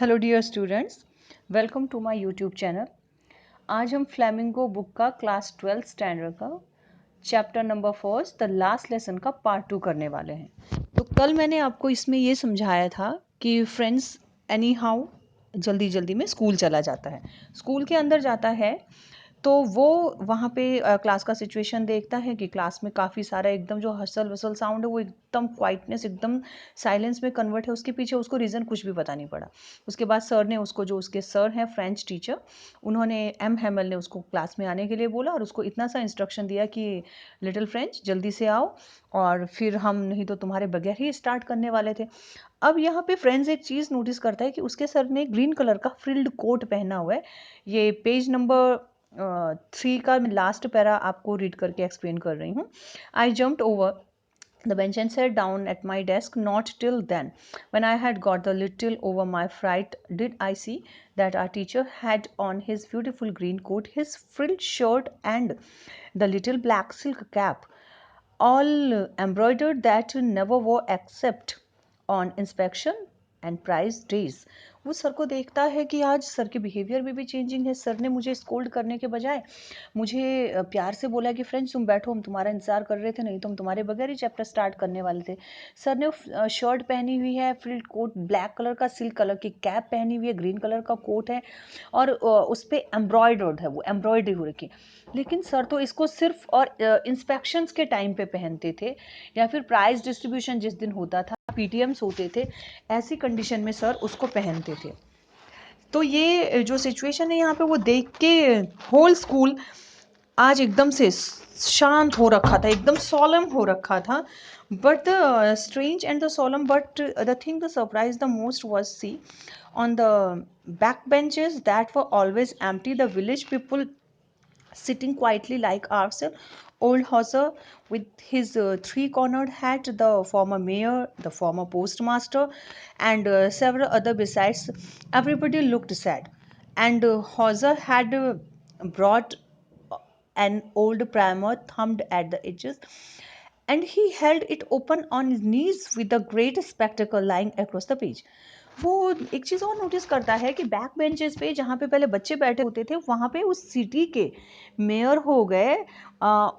Hello dear students, welcome to my YouTube channel. आज हम Flamingo book का class 12 standard का chapter number 4 the last lesson का part 2 करने वाले हैं। तो कल मैंने आपको इसमें ये समझाया था कि फ्रेंड्स एनी हाउ जल्दी जल्दी में स्कूल चला जाता है, स्कूल के अंदर जाता है। तो वो वहाँ पे क्लास का सिचुएशन देखता है कि क्लास में काफ़ी सारा एकदम जो हसल वसल साउंड है वो एकदम क्वाइटनेस एकदम साइलेंस में कन्वर्ट है। उसके पीछे उसको रीज़न कुछ भी पता नहीं पड़ा। उसके बाद सर ने उसको, जो उसके सर हैं फ्रेंच टीचर, उन्होंने एम हेमल ने उसको क्लास में आने के लिए बोला और उसको इतना सा इंस्ट्रक्शन दिया कि लिटिल फ्रेंच जल्दी से आओ और फिर हम नहीं तो तुम्हारे बगैर ही स्टार्ट करने वाले थे। अब यहाँ पे फ्रेंड्स एक चीज़ नोटिस करता है कि उसके सर ने ग्रीन कलर का फ्रिल्ड कोट पहना हुआ है। ये पेज नंबर 3 का लास्ट पैरा आपको रीड करके एक्सप्लेन कर रही हूँ। आई jumped over the bench and sat down at my desk. Not till then, when I had got a little over my fright, did I see that our teacher had on his beautiful green coat, his frilled shirt, and the little black silk cap, all embroidered, that never wore except on inspection and prize days. वो sir को देखता है कि आज sir के behaviour में भी changing है। सर ने मुझे स्कोल्ड करने के बजाय मुझे प्यार से बोला कि फ्रेंड्स तुम बैठो, हम तुम्हारा इंतजार कर रहे थे, नहीं तो हम तुम्हारे बगैर ही चैप्टर स्टार्ट करने वाले थे। सर ने शर्ट पहनी हुई है, फ्रिल्ड कोट, ब्लैक कलर का सिल्क कलर की कैप पहनी हुई है, ग्रीन कलर का कोट है और उस पर एम्ब्रॉयडर्ड है, वो एम्ब्रॉयडरी हो रखी। लेकिन सर तो इसको सिर्फ और इंस्पेक्शंस के टाइम पे पहनते थे या फिर प्राइज डिस्ट्रीब्यूशन जिस दिन होता था, पीटीएम्स होते थे, ऐसी कंडीशन में सर उसको पहनते थे। तो ये जो सिचुएशन है यहाँ पे वो देख के होल स्कूल आज एकदम से शांत हो रखा था, एकदम सोलम हो रखा था। But the strange and the solemn, but the thing the surprise the most was see on the backbenches that were always empty, the village people sitting quietly like ourselves. Old Hauser with his three-cornered hat, the former mayor, the former postmaster, and several other besides. Everybody looked sad. And Hauser had brought an old primer thumbed at the edges, and he held it open on his knees with a great spectacle lying across the page. वो एक चीज़ और notice करता है कि back benches पे जहाँ पे पहले बच्चे बैठे होते थे वहाँ पे उस सिटी के मेयर हो गए,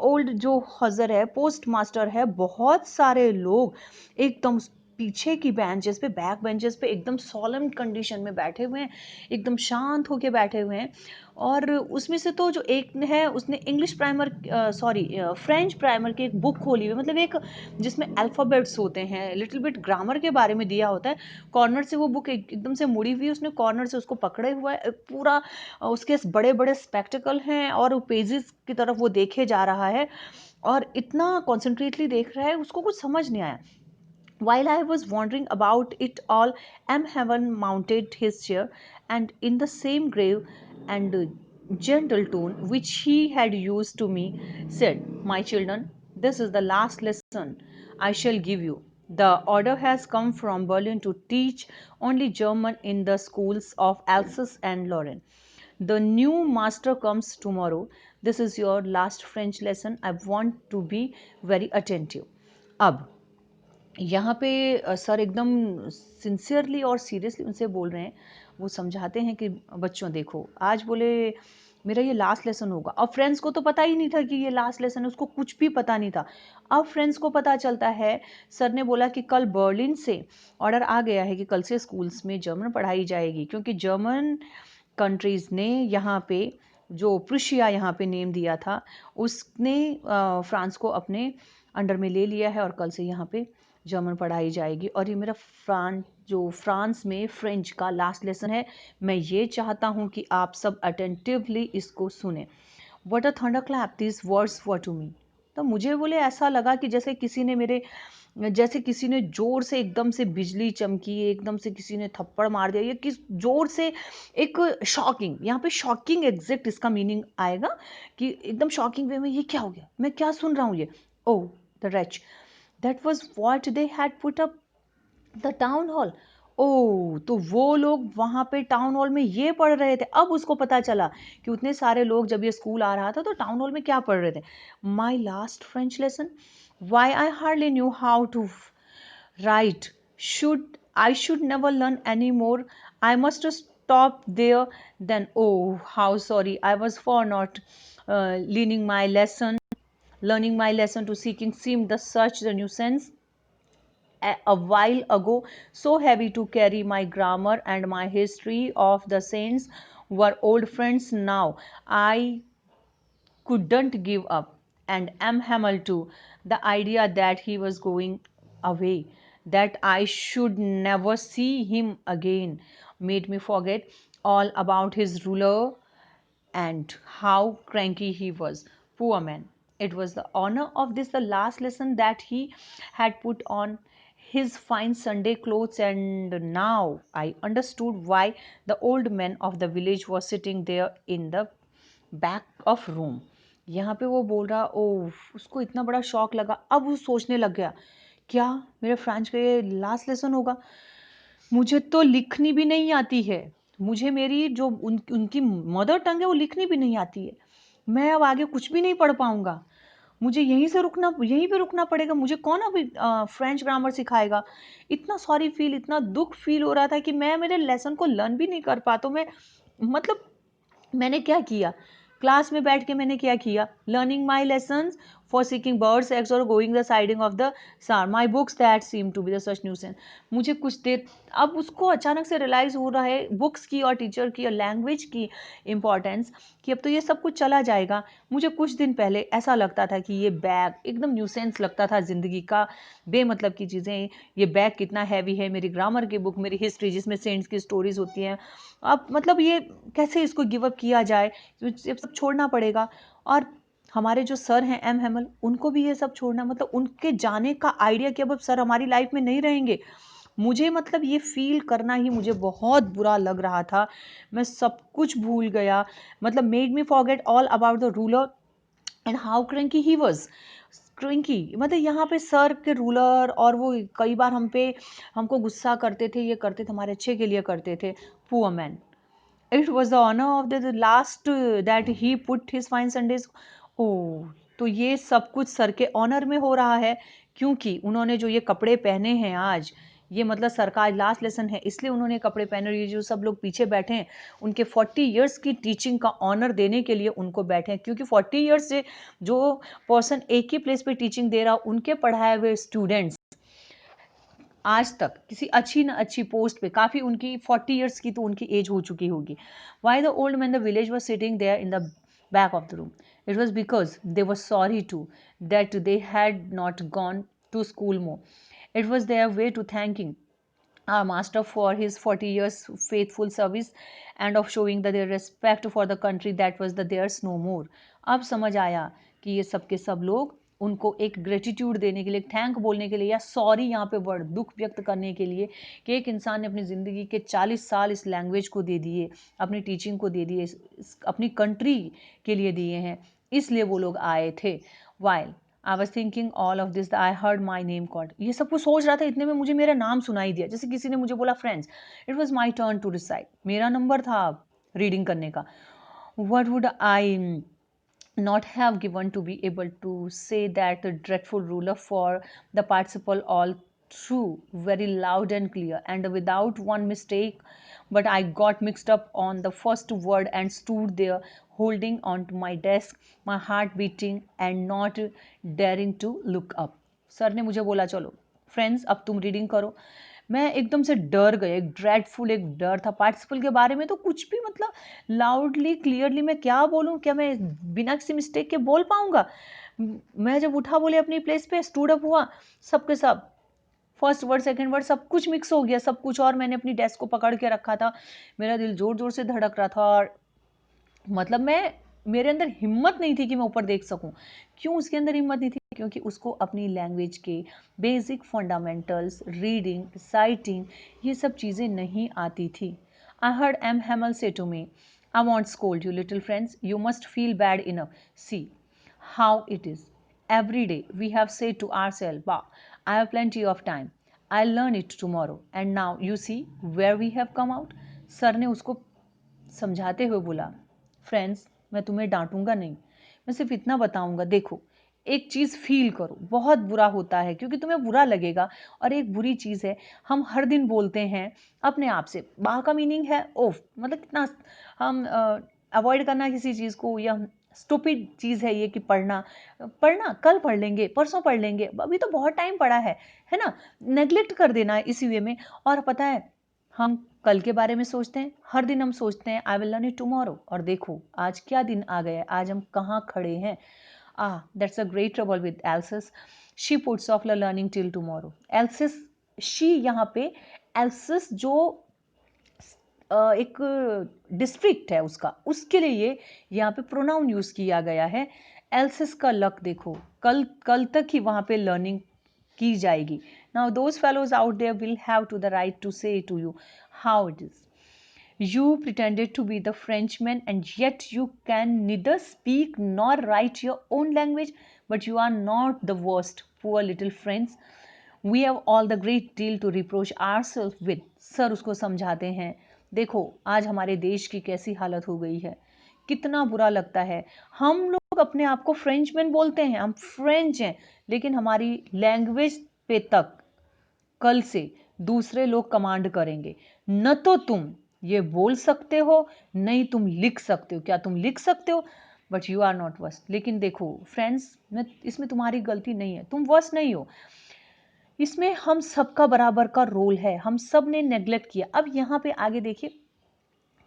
ओल्ड जो हजर है, पोस्ट मास्टर है, बहुत सारे लोग एकदम पीछे की बेंचेस पे, बैक बेंचेस पे एकदम सॉलम कंडीशन में बैठे हुए हैं, एकदम शांत होके बैठे हुए हैं। और उसमें से तो जो एक है उसने English primer, sorry French primer की एक बुक खोली हुई, मतलब एक जिसमें अल्फ़ाबेट्स होते हैं, लिटिल बिट ग्रामर के बारे में दिया होता है। कॉर्नर से वो बुक एकदम से मुड़ी हुई है, उसने कॉर्नर से उसको पकड़े हुआ है पूरा। उसके बड़े बड़े स्पेक्टिकल हैं और पेजेस की तरफ वो देखे जा रहा है और इतना कॉन्सेंट्रेटली देख रहा है, उसको कुछ समझ नहीं आया। While I was wondering about it all, M. Heaven mounted his chair and, in the same grave and gentle tone which he had used to me, said, "My children, this is the last lesson I shall give you. The order has come from Berlin to teach only German in the schools of Alsace and Lorraine. The new master comes tomorrow. This is your last French lesson. I want to be very attentive." अब यहाँ पे sir एकदम sincerely और seriously उनसे बोल रहे हैं। वो समझाते हैं कि बच्चों देखो, आज बोले मेरा ये लास्ट लेसन होगा। अब फ्रेंड्स को तो पता ही नहीं था कि ये लास्ट लेसन है, उसको कुछ भी पता नहीं था। अब फ्रेंड्स को पता चलता है, सर ने बोला कि कल बर्लिन से ऑर्डर आ गया है कि कल से स्कूल्स में जर्मन पढ़ाई जाएगी, क्योंकि जर्मन कंट्रीज़ ने यहाँ पे जो प्रुशिया यहाँ पे नेम दिया था, उसने फ्रांस को अपने अंडर में ले लिया है और कल से यहाँ पे जर्मन पढ़ाई जाएगी। और ये मेरा फ्रांस में फ्रेंच का लास्ट लेसन है। मैं ये चाहता हूँ कि आप सब अटेंटिवली इसको सुने। What a thunderclap this words were to me. तो मुझे बोले ऐसा लगा कि जैसे किसी ने जोर से एकदम से बिजली चमकी, एकदम से किसी ने थप्पड़ मार दिया, या किस जोर से एक शॉकिंग, यहाँ पे शॉकिंग एग्जैक्ट इसका मीनिंग आएगा कि एकदम शॉकिंग वे में ये क्या हो गया, मैं क्या सुन रहा हूँ ये। Oh the wretch, that was what they had put up the town hall. Oh, तो वो लोग वहाँ पे टाउन हॉल में ये पढ़ रहे थे। अब उसको पता चला कि उतने सारे लोग जब ये स्कूल आ रहा था तो टाउन हॉल में क्या पढ़ रहे थे। My last French lesson, why I hardly knew how to write, should I should never learn anymore. I must stop there. Then, oh, how sorry I was for not learning my lesson. Learning my lesson to seeking seemed the such the nuisance a while ago, so heavy to carry. My grammar and my history of the saints were old friends now. I couldn't give up. And M. Hamel too. The idea that he was going away, that I should never see him again, made me forget all about his ruler and how cranky he was. Poor man. It was the honor of this the last lesson that he had put on his fine Sunday clothes, and now I understood why the old man of the village was sitting there in the back of room. यहाँ पे वो बोल रहा, ओ उसको इतना बड़ा शौक लगा. अब वो सोचने लग गया, क्या मेरे फ्रेंच का ये लास्ट लेसन होगा? मुझे तो लिखनी भी नहीं आती है. मुझे मेरी जो उनकी मदर टंग है वो लिखनी भी नहीं आती है. मैं अब आगे कुछ भी नहीं पढ़ पाऊंगा. मुझे यहीं पे रुकना पड़ेगा. मुझे कौन अभी फ्रेंच ग्रामर सिखाएगा? इतना सॉरी फील, इतना दुख फील हो रहा था कि मैं मेरे लेसन को लर्न भी नहीं कर पाता. मैं मतलब मैंने क्या किया क्लास में बैठ के? मैंने क्या किया? Learning my lesson for seeking birds eggs और going the siding of the tsar my books that seem to be the such nuisance. मुझे कुछ देर अब उसको अचानक से रियलाइज हो रहा है बुक्स की और टीचर की और लैंग्वेज की इंपॉर्टेंस, कि अब तो ये सब कुछ चला जाएगा. मुझे कुछ दिन पहले ऐसा लगता था कि ये बैग एकदम न्यूसेंस लगता था ज़िंदगी का, बेमतलब की चीज़ें. ये बैग कितना हैवी है, मेरी ग्रामर की बुक, मेरी हिस्ट्री जिसमें सेंट्स की स्टोरीज होती हैं. अब मतलब ये कैसे इसको गिव अप किया जाए? ये सब छोड़ना पड़ेगा. और हमारे जो सर हैं एम हेमल, उनको भी ये सब छोड़ना, मतलब उनके जाने का आइडिया कि अब सर हमारी लाइफ में नहीं रहेंगे. मुझे मतलब ये फील करना ही मुझे बहुत बुरा लग रहा था. मैं सब कुछ भूल गया. मतलब made me forget all about the ruler and how cranky he was. Cranky मतलब यहाँ पे सर के रूलर, और वो कई बार हमको गुस्सा करते थे, ये करते थे, हमारे अच्छे के लिए करते थे. Poor man. It was the honor of the last that he put his fine Sundays. Oh, तो ये सब कुछ सर के ऑनर में हो रहा है, क्योंकि उन्होंने जो ये कपड़े पहने हैं आज, ये मतलब सर का आज लास्ट लेसन है, इसलिए उन्होंने कपड़े पहने. और ये जो सब लोग पीछे बैठे हैं, उनके 40 इयर्स की टीचिंग का ऑनर देने के लिए उनको बैठे हैं, क्योंकि 40 इयर्स से जो पर्सन एक ही प्लेस पे टीचिंग दे रहा, उनके पढ़ाए हुए स्टूडेंट्स आज तक किसी अच्छी ना अच्छी पोस्ट पे, काफ़ी उनकी 40 इयर्स की तो उनकी एज हो चुकी होगी. Why the old man the village was sitting there in the back of the room? It was because they were sorry to that they had not gone to school more. It was their way to thanking our master for his 40 years faithful service and of showing that their respect for the country that was the theirs no more. अब समझ आया कि ये सब के सब लोग उनको एक ग्रेटिट्यूड देने के लिए, थैंक बोलने के लिए, या सॉरी यहाँ पे वर्ड दुख व्यक्त करने के लिए, कि एक इंसान ने अपनी ज़िंदगी के 40 साल इस लैंग्वेज को दे दिए, अपनी टीचिंग को दे दिए, अपनी कंट्री के लिए दिए हैं, इसलिए वो लोग आए थे. While I was thinking all of this I heard my name called. ये सब कुछ सोच रहा था, इतने में मुझे मेरा नाम सुनाई दिया, जैसे किसी ने मुझे बोला friends. It was my turn to recite. मेरा नंबर था रीडिंग करने का. What would I not have given to be able to say that the dreadful ruler for the participle all through very loud and clear and without one mistake. But I got mixed up on the first word and stood there holding on to my desk, my heart beating and not daring to look up. Sir ने मुझे बोला चलो friends अब तुम reading करो. मैं एकदम से डर गई, एक ड्रेडफुल एक डर था. पार्टिसिपल के बारे में तो कुछ भी मतलब लाउडली क्लियरली मैं क्या बोलूँ, क्या मैं बिना किसी मिस्टेक के बोल पाऊँगा? मैं जब उठा बोले अपनी प्लेस पे, स्टूड अप हुआ, सब के सब फर्स्ट वर्ड सेकंड वर्ड सब कुछ मिक्स हो गया सब कुछ. और मैंने अपनी डेस्क को पकड़ के रखा था. मेरा दिल जोर जोर से धड़क रहा था, और मतलब मेरे अंदर हिम्मत नहीं थी कि मैं ऊपर देख सकूं. क्यों उसके अंदर हिम्मत नहीं थी? क्योंकि उसको अपनी लैंग्वेज के बेसिक फंडामेंटल्स, रीडिंग, साइटिंग, ये सब चीज़ें नहीं आती थी. I heard M Hamel say to me, I won't scold you little friends, you must feel bad enough. See how it is. Every day we have said to ourselves, wow, I have plenty of time, I'll learn it tomorrow, and now you see where we have come out. Sir ने उसको समझाते हुए बोला, friends मैं तुम्हें डांटूंगा नहीं, मैं सिर्फ इतना बताऊंगा, देखो एक चीज़ फील करो, बहुत बुरा होता है क्योंकि तुम्हें बुरा लगेगा और एक बुरी चीज़ है, हम हर दिन बोलते हैं अपने आप से, बा का मीनिंग है ओफ, मतलब कितना हम अवॉइड करना किसी चीज़ को, या स्टूपिड चीज़ है ये कि पढ़ना, पढ़ना कल पढ़ लेंगे, परसों पढ़ लेंगे, अभी तो बहुत टाइम पड़ा है ना, नेग्लेक्ट कर देना है इसी वे में। और पता है हम कल के बारे में सोचते हैं, हर दिन हम सोचते हैं I will learn it tomorrow, और देखो आज क्या दिन आ गया है, आज हम कहाँ खड़े हैं। That's a great trouble with Alsace. She puts off the learning till tomorrow. Alsace, she यहाँ पे Alsace जो एक डिस्ट्रिक्ट है उसका, उसके लिए ये यहाँ पे प्रोनाउन यूज किया गया है। एल्सिस का लक देखो, कल कल तक ही वहाँ पे लर्निंग की जाएगी। Now those fellows out there will have to the right to say to you how it is. You pretended to be the Frenchman and yet you can neither speak nor write your own language, but you are not the worst, poor little friends. We have all the great deal to reproach ourselves with. Sir उसको समझाते हैं, देखो आज हमारे देश की कैसी हालत हो गई है, कितना बुरा लगता है। हम लोग अपने आप को फ्रेंचमैन बोलते हैं, हम फ्रेंच हैं, लेकिन हमारी लैंग्वेज पे तक कल से दूसरे लोग कमांड करेंगे। न तो तुम ये बोल सकते हो, नहीं तुम लिख सकते हो। क्या तुम लिख सकते हो? But you are not worst. लेकिन देखो फ्रेंड्स, मैं इसमें तुम्हारी गलती नहीं है, तुम वर्स्ट नहीं हो। इसमें हम सबका बराबर का रोल है, हम सब ने नेग्लेक्ट किया। अब यहाँ पे आगे देखिए,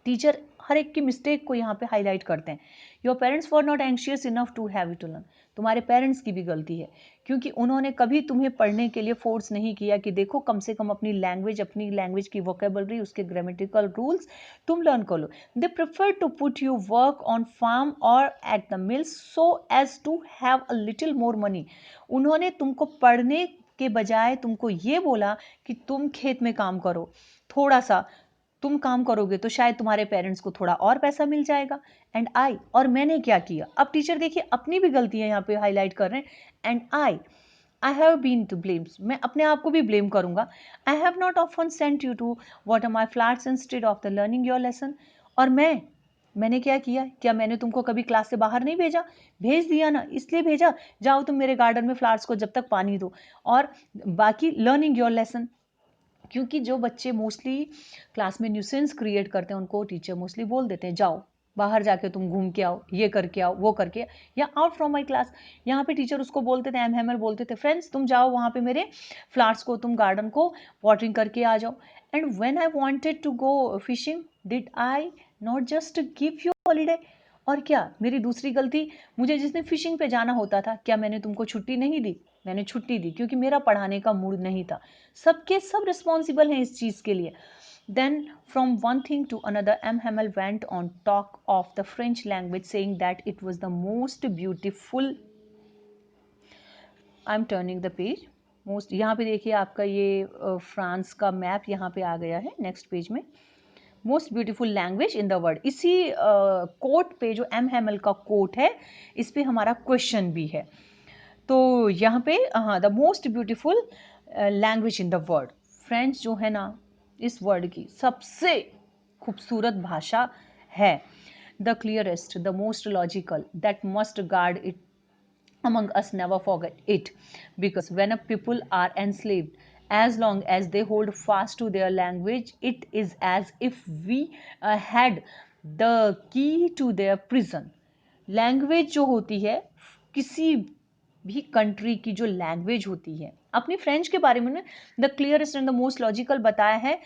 टीचर हर एक की मिस्टेक को यहाँ पे हाईलाइट करते हैं। Your parents were not anxious enough to have to learn. तुम्हारे पेरेंट्स की भी गलती है, क्योंकि उन्होंने कभी तुम्हें पढ़ने के लिए फोर्स नहीं किया कि देखो कम से कम अपनी लैंग्वेज की वोकेबलरी, उसके ग्रामेटिकल रूल्स तुम लर्न कर लो। They prefer to put you work on farm और at the mill so as to have a little more money. उन्होंने तुमको पढ़ने के बजाय तुमको ये बोला कि तुम खेत में काम करो, थोड़ा सा तुम काम करोगे तो शायद तुम्हारे पेरेंट्स को थोड़ा और पैसा मिल जाएगा। एंड आई, और मैंने क्या किया, अब टीचर देखिए अपनी भी गलतियां यहाँ पे हाईलाइट कर रहे हैं। And I have been to blame, मैं अपने आप को भी ब्लेम करूंगा। I have not often sent you to water my flats instead of the learning your lesson. और मैंने क्या किया, क्या मैंने तुमको कभी क्लास से बाहर नहीं भेजा? भेज दिया ना, इसलिए भेजा जाओ तुम मेरे गार्डन में फ्लावर्स को जब तक पानी दो, और बाकी लर्निंग योर लेसन। क्योंकि जो बच्चे मोस्टली क्लास में न्यूसेंस क्रिएट करते हैं उनको टीचर मोस्टली बोल देते हैं जाओ बाहर जाके तुम घूम के आओ, ये करके आओ, वो करके, या आउट फ्रॉम माई क्लास। यहाँ पे टीचर उसको बोलते थे, एम हैमर बोलते थे, फ्रेंड्स तुम जाओ वहाँ पे मेरे फ्लावर्स को, तुम गार्डन को वाटरिंग करके आ जाओ। And when I wanted to go fishing did I not just give you holiday. और क्या मेरी दूसरी गलती, मुझे जिस दिन फिशिंग पे जाना होता था क्या मैंने तुमको छुट्टी नहीं दी? मैंने छुट्टी दी क्योंकि मेरा पढ़ाने का मूड नहीं था। सबके सब रिस्पॉन्सिबल हैं इस चीज़ के लिए। Then from one thing to another, M. Hamel went on talk of the French language, saying that it was the most beautiful. I'm turning the page. Most यहाँ पे देखिए आपका ये फ्रांस का मैप यहाँ पे आ गया है नेक्स्ट पेज में। Most beautiful language in the world, इसी कोट पे जो एम हैमल का कोट है इस पे हमारा क्वेश्चन भी है। तो यहाँ पे हाँ, the most beautiful language in the world, French जो है ना इस वर्ल्ड की सबसे खूबसूरत भाषा है। The clearest, the most logical, that must guard it among us never forget it, because when a people are enslaved, as long as they hold fast to their language, it is as if we had the key to their prison. Language जो होती है किसी भी country की, जो language होती है, अपनी फ्रेंच के बारे में the clearest and the most logical बताया है,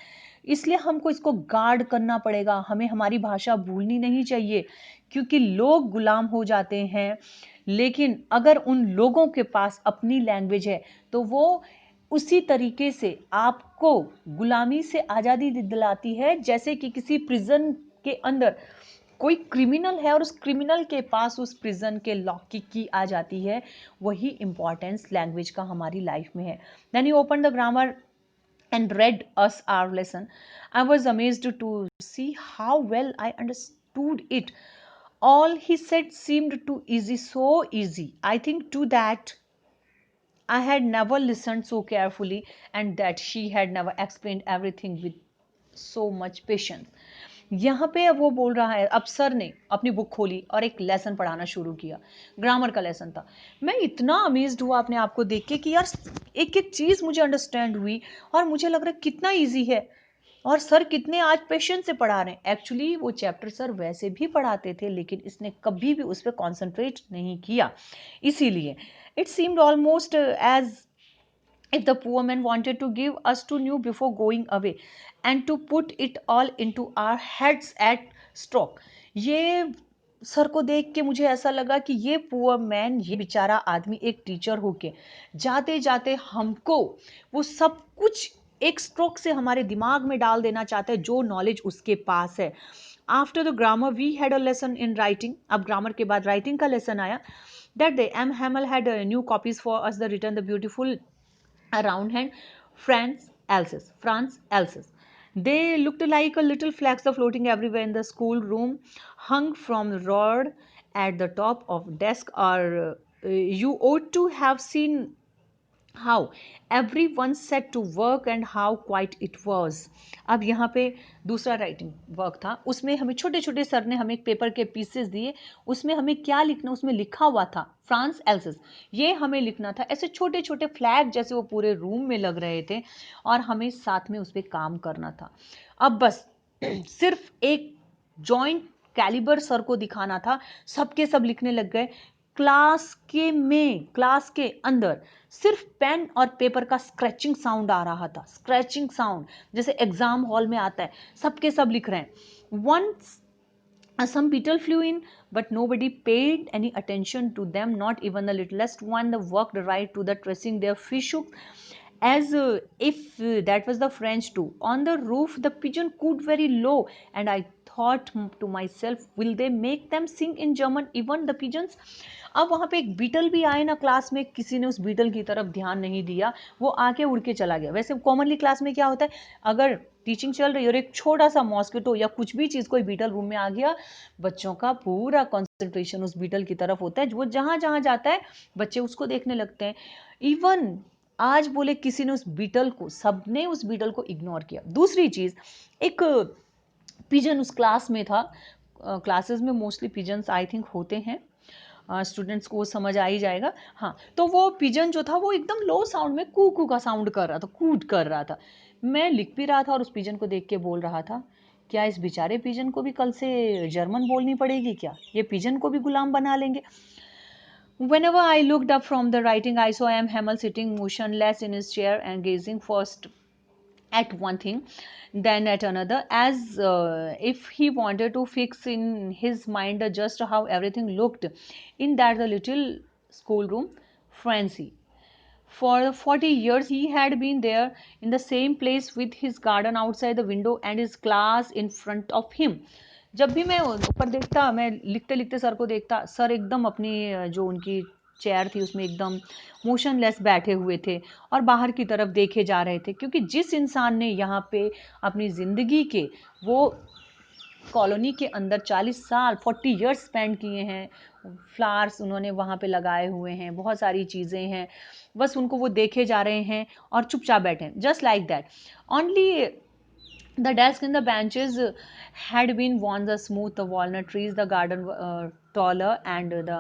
इसलिए हमको इसको गार्ड करना पड़ेगा, हमें हमारी भाषा भूलनी नहीं चाहिए, क्योंकि लोग गुलाम हो जाते हैं। लेकिन अगर उन लोगों के पास अपनी लैंग्वेज है तो वो उसी तरीके से आपको गुलामी से आज़ादी दिलाती है, जैसे कि किसी प्रिजन के अंदर कोई क्रिमिनल है और उस क्रिमिनल के पास उस प्रिजन के लॉक की आ जाती है। वही इंपॉर्टेंस लैंग्वेज का हमारी लाइफ में है। Then you open the grammar and read us our lesson. I was amazed to see how well I understood it. All he said seemed too easy, so easy. I think too that I had never listened so carefully and that she had never explained everything with so much patience. यहाँ पे अब वो बोल रहा है, अब sir ने अपनी बुक खोली और एक लेसन पढ़ाना शुरू किया। ग्रामर का लेसन था। मैं इतना अमेज्ड हुआ अपने आप को देख के कि यार एक एक चीज़ मुझे अंडरस्टैंड हुई और मुझे लग रहा है कितना ईजी है और सर कितने आज पेशेंस से पढ़ा रहे हैं। एक्चुअली वो चैप्टर सर वैसे भी पढ़ाते थे, लेकिन इसने कभी भी उस पर कॉन्सेंट्रेट नहीं किया। इसीलिए it seemed almost as if the poor man wanted to give us to new before going away and to put it all into our heads at stroke। ये सर को देख के मुझे ऐसा लगा कि ये पुअर मैन, ये बेचारा आदमी एक टीचर होके जाते जाते हमको वो सब कुछ एक स्ट्रोक से हमारे दिमाग में डाल देना चाहता है, जो नॉलेज उसके पास है। After the grammar we had a lesson in writing. अब ग्रामर के बाद राइटिंग का लेसन आया। That day M Hamel had new copies for us the return the beautiful around hand France Alsace. They looked like a little flags of floating everywhere in the schoolroom, hung from the rod at the top of desk. Or you ought to have seen how everyone set to work and how quiet it was। अब यहाँ पे दूसरा writing work था, उसमें हमें छोटे छोटे sir ने हमें एक पेपर के पीसेस दिए, उसमें हमें क्या लिखना, उसमें लिखा हुआ था फ्रांस एल्सिस, ये हमें लिखना था। ऐसे छोटे छोटे फ्लैग जैसे वो पूरे रूम में लग रहे थे और हमें साथ में उस पर काम करना था। अब बस सिर्फ एक जॉइंट कैलिबर सर को दिखाना था, सबके सब लिखने लग गए। क्लास के अंदर सिर्फ पेन और पेपर का स्क्रैचिंग साउंड आ रहा था, स्क्रैचिंग साउंड जैसे एग्जाम हॉल में आता है, सबके सब लिख रहे हैं। Once some beetle flew in, but nobody paid any attention to them, not even the littlest one. They worked right to the tracing their fish hook as if that was the French too. On the roof, the pigeon cooed very low, and I thought to myself, will they make them sing in German, even the pigeons? अब वहाँ पे एक beetle भी आए ना class में, किसी ने उस बीटल की तरफ ध्यान नहीं दिया, वो आके उड़ के चला गया। वैसे कॉमनली क्लास में क्या होता है, अगर टीचिंग चल रही है और एक छोटा सा मॉस्किटो या कुछ भी चीज़ कोई बीटल रूम में आ गया, बच्चों का पूरा कंसंट्रेशन उस बीटल की तरफ होता है, वो जहाँ जहाँ जाता है बच्चे उसको देखने लगते हैं। इवन आज बोले किसी ने उस बीटल को, सबने उस बीटल को इग्नोर किया। दूसरी चीज़, एक पिजन उस क्लास में था। क्लासेस में मोस्टली पिजन्स आई थिंक होते हैं, स्टूडेंट्स को समझ आ ही जाएगा। हाँ, तो वो पिजन जो था वो एकदम लो साउंड में कू कू का साउंड कर रहा था, कूट कर रहा था। मैं लिख भी रहा था और उस पिजन को देख के बोल रहा था, क्या इस बेचारे पिजन को भी कल से जर्मन बोलनी पड़ेगी क्या? ये पिजन को भी गुलाम बना लेंगे। Whenever I looked up from the writing, I saw M. Hamel sitting motionless in his chair and gazing first at one thing, then at another, as if he wanted to fix in his mind just how everything looked in that the little schoolroom. Francie. For 40 years, he had been there in the same place with his garden outside the window and his class in front of him. जब भी मैं ऊपर देखता, मैं लिखते लिखते sir को देखता, सर एकदम अपनी जो उनकी चेयर थी उसमें एकदम मोशनलेस बैठे हुए थे और बाहर की तरफ देखे जा रहे थे, क्योंकि जिस इंसान ने यहाँ पे अपनी ज़िंदगी के वो कॉलोनी के अंदर 40 साल 40 इयर्स स्पेंड किए हैं, फ्लावर्स उन्होंने वहाँ पे लगाए हुए हैं, बहुत सारी चीज़ें हैं, बस उनको वो देखे जा रहे हैं और चुपचाप बैठे हैं, just like that only. The desk and the benches had been worn the smooth the walnut trees, the garden taller, and the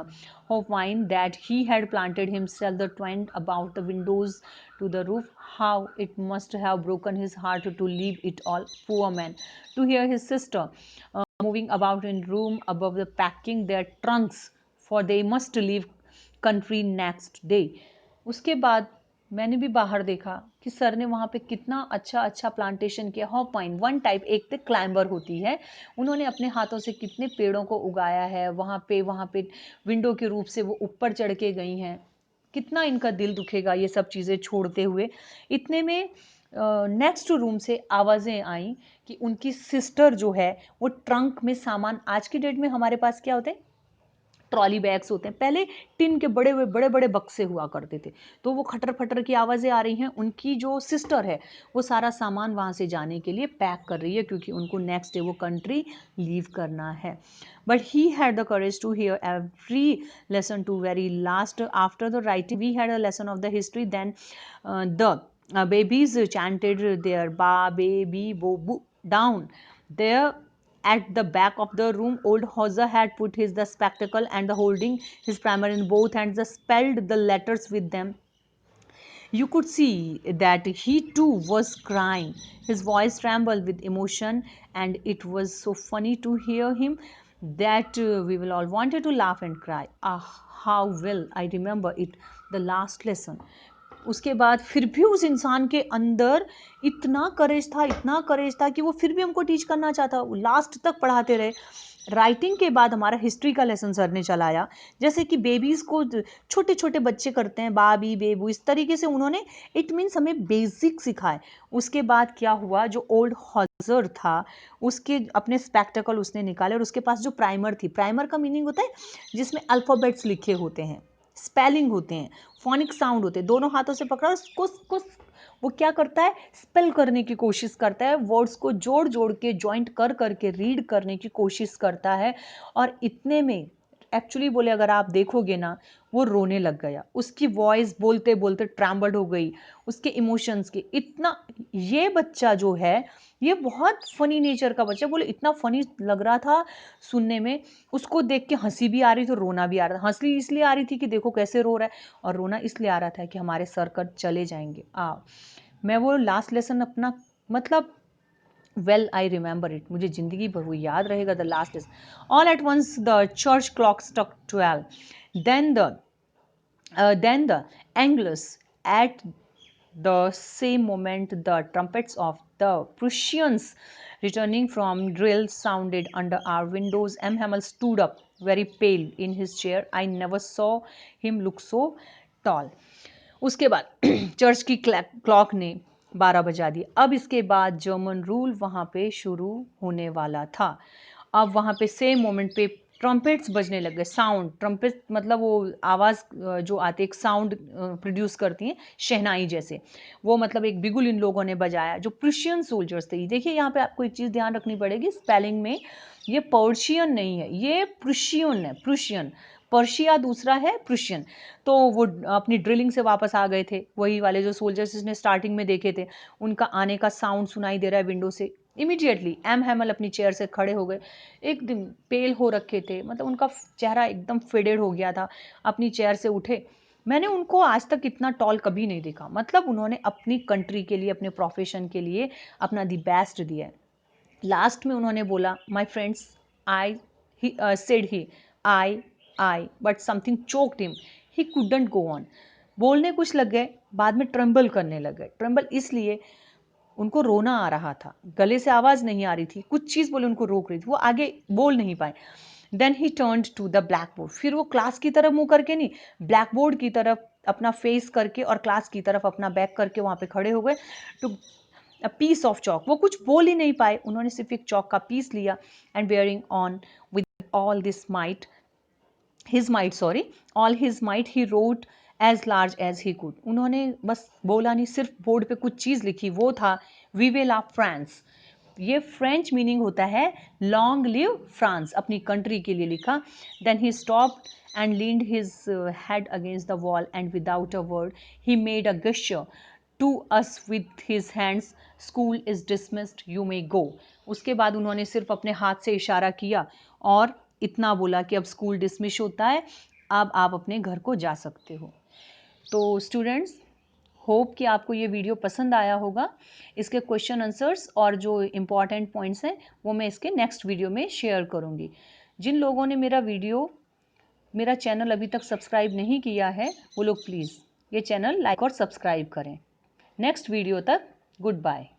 hopvine that he had planted himself, the twine about the windows to the roof. How it must have broken his heart to leave it all, poor man, to hear his sister moving about in room above the packing their trunks, for they must leave country next day। उसके बाद मैंने भी बाहर देखा कि sir ने वहाँ पे कितना अच्छा अच्छा प्लांटेशन किया। हॉप पाइन वन टाइप एक पे क्लाइंबर होती है, उन्होंने अपने हाथों से कितने पेड़ों को उगाया है वहाँ पे विंडो के रूप से वो ऊपर चढ़ के गई हैं। कितना इनका दिल दुखेगा ये सब चीज़ें छोड़ते हुए। इतने में नेक्स्ट रूम से आवाज़ें आई कि उनकी सिस्टर जो है वो ट्रंक में सामान, आज की डेट में हमारे पास क्या होते हैं, ट्रॉली बैग्स होते हैं, पहले टिन के बड़े बड़े बक्से हुआ करते थे, तो वो खटर फटर की आवाज़ें आ रही हैं। उनकी जो सिस्टर है वो सारा सामान वहाँ से जाने के लिए पैक कर रही है, क्योंकि उनको नेक्स्ट डे वो कंट्री लीव करना है। But he had the courage to hear every lesson to very last. After the writing we had a lesson of the history, then the babies chanted their ba baby bo boo down there At the back of the room, old Hauser had put his the spectacle and the holding his primer in both hands, spelled the letters with them. You could see that he too was crying. His voice trembled with emotion, and it was so funny to hear him that we will all wanted to laugh and cry. Ah, how well I remember it, the last lesson. उसके बाद फिर भी उस इंसान के अंदर इतना करेज था कि वो फिर भी हमको टीच करना चाहता, वो लास्ट तक पढ़ाते रहे. राइटिंग के बाद हमारा हिस्ट्री का लेसन सर ने चलाया, जैसे कि बेबीज़ को छोटे छोटे बच्चे करते हैं, बाबी बेबू, इस तरीके से उन्होंने इट मीन्स हमें बेसिक सिखाए. उसके बाद क्या हुआ, जो ओल्ड हॉजर था उसके अपने स्पेक्टिकल उसने निकाले और उसके पास जो प्राइमर थी, प्राइमर का मीनिंग होता है जिसमें अल्फ़ाबेट्स लिखे होते हैं, स्पेलिंग होते हैं, फोनिक साउंड होते हैं, दोनों हाथों से पकड़ा उसको वो क्या करता है, स्पेल करने की कोशिश करता है, वर्ड्स को जोड़ जोड़ के जॉइंट कर करके रीड करने की कोशिश करता है. और इतने में एक्चुअली बोले अगर आप देखोगे ना, वो रोने लग गया, उसकी वॉइस बोलते बोलते ट्रैम्बल्ड हो गई, उसके इमोशंस के इतना. ये बच्चा जो है ये बहुत फनी नेचर का बच्चा, बोले इतना फनी लग रहा था सुनने में. उसको देख के हंसी भी आ रही थी, रोना भी आ रहा था. हंसी इसलिए आ रही थी कि देखो कैसे रो रहा है, और रोना इसलिए आ रहा था कि हमारे सर कट चले जाएंगे. मैं वो लास्ट लेसन अपना मतलब वेल आई रिमेंबर इट, मुझे जिंदगी भर वो याद रहेगा. The last lesson. All at once the church clock struck 12. Then the Angelus. At the same moment, the trumpets of the Prussians returning from drill sounded under our windows. M. Hamel stood up, very pale, in his chair. I never saw him look so tall. उसके बाद church की clock ने 12 बजा दी. अब इसके बाद German rule वहाँ पे शुरू होने वाला था. अब वहाँ पे सेम मोमेंट पे ट्रम्पेट्स बजने लग गए. साउंड, ट्रम्पेट मतलब वो आवाज़ जो आती है, एक साउंड प्रोड्यूस करती हैं शहनाई जैसे, वो मतलब एक बिगुल इन लोगों ने बजाया जो प्रुशियन सोल्जर्स थे. देखिए यहाँ पे आपको एक चीज़ ध्यान रखनी पड़ेगी, स्पेलिंग में ये पर्शियन नहीं है, ये प्रुशियन है. प्रुशियन, पर्शिया दूसरा है, प्रुशियन. तो वो अपनी ड्रिलिंग से वापस आ गए थे, वही वाले जो सोल्जर्स जिसने स्टार्टिंग में देखे थे, उनका आने का साउंड सुनाई दे रहा है विंडो से. इमीडिएटली एम हैमल अपनी चेयर से खड़े हो गए, एकदम पेल हो रखे थे, मतलब उनका चेहरा एकदम फेडेड हो गया था. अपनी चेयर से उठे. मैंने उनको आज तक इतना टॉल कभी नहीं देखा, मतलब उन्होंने अपनी कंट्री के लिए, अपने प्रोफेशन के लिए अपना दी बेस्ट दिया है. लास्ट में उन्होंने बोला, my friends, I said he I but something choked him, he couldn't go on. बोलने कुछ लग गए, बाद में ट्रम्बल करने लग गए. ट्रम्बल इसलिए उनको रोना आ रहा था, गले से आवाज़ नहीं आ रही थी, कुछ चीज़ बोले उनको रोक रही थी, वो आगे बोल नहीं पाए. Then he turned to the blackboard. फिर वो क्लास की तरफ मुंह करके नहीं, ब्लैक बोर्ड की तरफ अपना फेस करके और क्लास की तरफ अपना बैक करके वहाँ पे खड़े हो गए. To a piece of chalk, वो कुछ बोल ही नहीं पाए, उन्होंने सिर्फ एक चॉक का पीस लिया. And bearing on with all this might, all his might he wrote as large as he could. उन्होंने बस बोला नहीं, सिर्फ बोर्ड पे कुछ चीज़ लिखी, वो था विवे ला फ्रांस. ये फ्रेंच मीनिंग होता है लॉन्ग लिव फ्रांस, अपनी कंट्री के लिए लिखा. Then he stopped and leaned his head against the wall, and without a word he made a gesture to us with his hands. School is dismissed, you may go. उसके बाद उन्होंने सिर्फ अपने हाथ से इशारा किया और इतना बोला कि अब स्कूल डिसमिस होता है, अब आप अपने घर को जा सकते हो. तो स्टूडेंट्स, होप कि आपको ये वीडियो पसंद आया होगा. इसके क्वेश्चन आंसर्स और जो इम्पॉर्टेंट पॉइंट्स हैं वो मैं इसके नेक्स्ट वीडियो में शेयर करूँगी. जिन लोगों ने मेरा चैनल अभी तक सब्सक्राइब नहीं किया है, वो लोग प्लीज़ ये चैनल लाइक और सब्सक्राइब करें. नेक्स्ट वीडियो तक गुड बाय.